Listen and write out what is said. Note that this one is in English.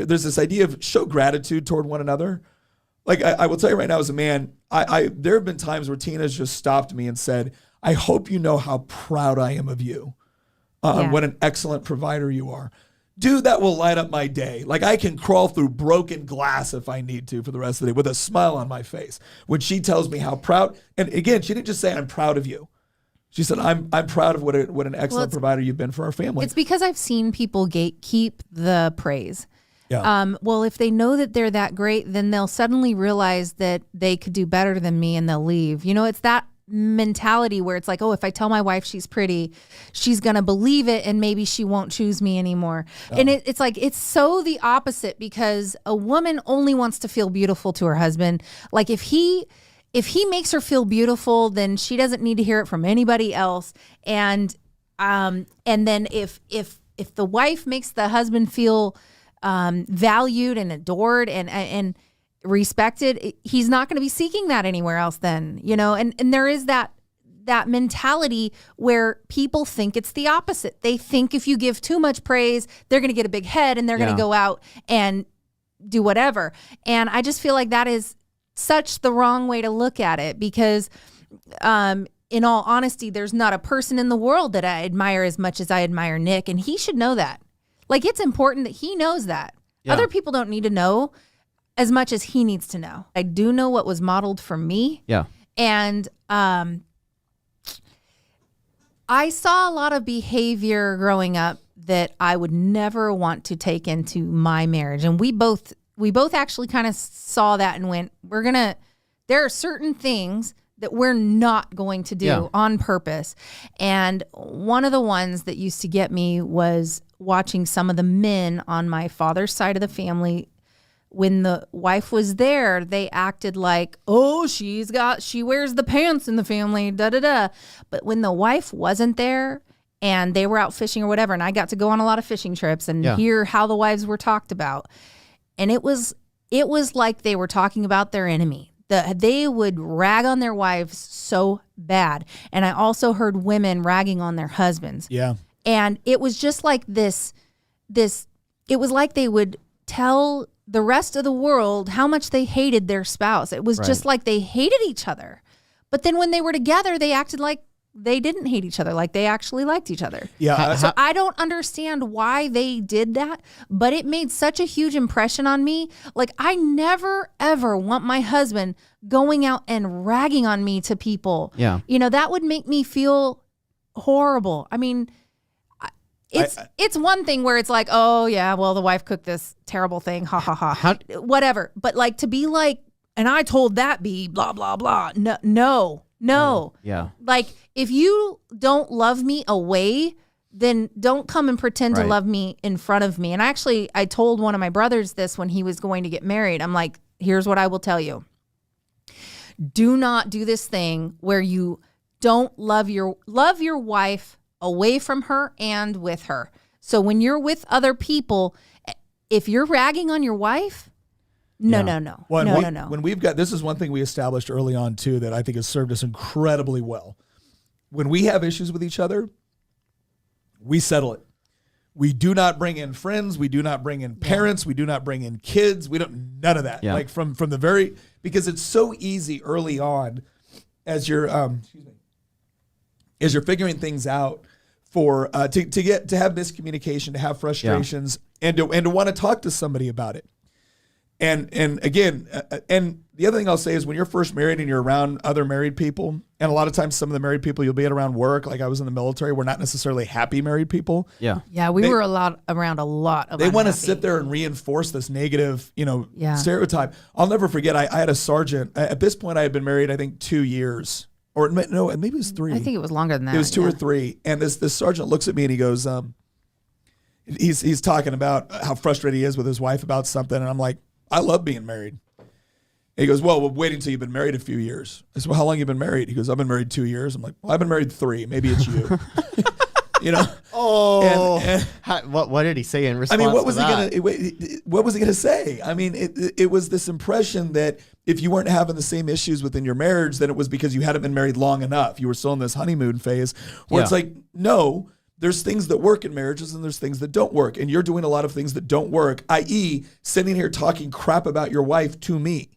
There's this idea of show gratitude toward one another. Like I will tell you right now, as a man, there have been times where Tina's just stopped me and said, I hope you know how proud I am of you. What an excellent provider you are. Dude, that will light up my day. Like I can crawl through broken glass if I need to for the rest of the day with a smile on my face. When she tells me how proud, and again, she didn't just say, I'm proud of you. She said, I'm proud of what an excellent provider you've been for our family. It's because I've seen people gatekeep the praise. Yeah. Well, if they know that they're that great, then they'll suddenly realize that they could do better than me and they'll leave. You know, it's that mentality where it's like, oh, if I tell my wife she's pretty, she's going to believe it and maybe she won't choose me anymore. Oh. And it's like, it's so the opposite, because a woman only wants to feel beautiful to her husband. Like if he makes her feel beautiful, then she doesn't need to hear it from anybody else. And then if the wife makes the husband feel valued and adored and respected, he's not going to be seeking that anywhere else then, you know. And there is that mentality where people think it's the opposite. They think if you give too much praise, they're going to get a big head and they're going to go out and do whatever. And I just feel like that is such the wrong way to look at it, because in all honesty, there's not a person in the world that I admire as much as I admire Nick, and he should know that. Like, it's important that he knows that. Yeah. Other people don't need to know as much as he needs to know. I do know what was modeled for me. Yeah. And I saw a lot of behavior growing up that I would never want to take into my marriage. And we both actually kind of saw that and went, there are certain things that we're not going to do on purpose. And one of the ones that used to get me was watching some of the men on my father's side of the family. When the wife was there, they acted like, oh, she wears the pants in the family, da-da-da. But when the wife wasn't there and they were out fishing or whatever, and I got to go on a lot of fishing trips and hear how the wives were talked about. And it was like they were talking about their enemy. They would rag on their wives so bad. And I also heard women ragging on their husbands. Yeah. And it was just like this, it was like they would tell the rest of the world how much they hated their spouse. It was just like they hated each other. But then when they were together, they acted like they didn't hate each other, like they actually liked each other. Yeah. So I don't understand why they did that, but it made such a huge impression on me. Like, I never, ever want my husband going out and ragging on me to people. Yeah. You know, that would make me feel horrible. I mean, it's one thing where it's like, oh yeah, well, the wife cooked this terrible thing, ha ha ha, whatever. But like, to be like, and I told that bee, blah blah blah. No. Yeah. Like, if you don't love me away, then don't come and pretend to love me in front of me. And I told one of my brothers this when he was going to get married. I'm like, here's what I will tell you. Do not do this thing where you don't love your wife away from her and with her. So when you're with other people, if you're ragging on your wife, no. Well, no. When we've got, this is one thing we established early on too, that I think has served us incredibly well. When we have issues with each other, we settle it. We do not bring in friends. We do not bring in parents. We do not bring in kids. None of that. Yeah. Like from because it's so easy early on as you're figuring things out to have miscommunication, to have frustrations, and to want to talk to somebody about it. And again, and the other thing I'll say is, when you're first married and you're around other married people, and a lot of times some of the married people you'll be at around work, like I was in the military, we're not necessarily happy married people. Yeah. Yeah, we were around a lot of They want to sit there and reinforce this negative, stereotype. I'll never forget, I had a sergeant. At this point, I had been married, I think, 2 years. Or no, maybe it was 3. I think it was longer than that. It was 2 or 3. And this sergeant looks at me and he goes, he's talking about how frustrated he is with his wife about something. And I'm like, I love being married. And he goes, well, wait until you've been married a few years. I said, well, how long have you been married? He goes, I've been married 2 years. I'm like, well, I've been married 3. Maybe it's you. You know? Oh, what did he say in response? I mean, what was he gonna say? I mean, it was this impression that if you weren't having the same issues within your marriage, then it was because you hadn't been married long enough. You were still in this honeymoon phase where it's like, no, there's things that work in marriages and there's things that don't work. And you're doing a lot of things that don't work, i.e., sitting here talking crap about your wife to me.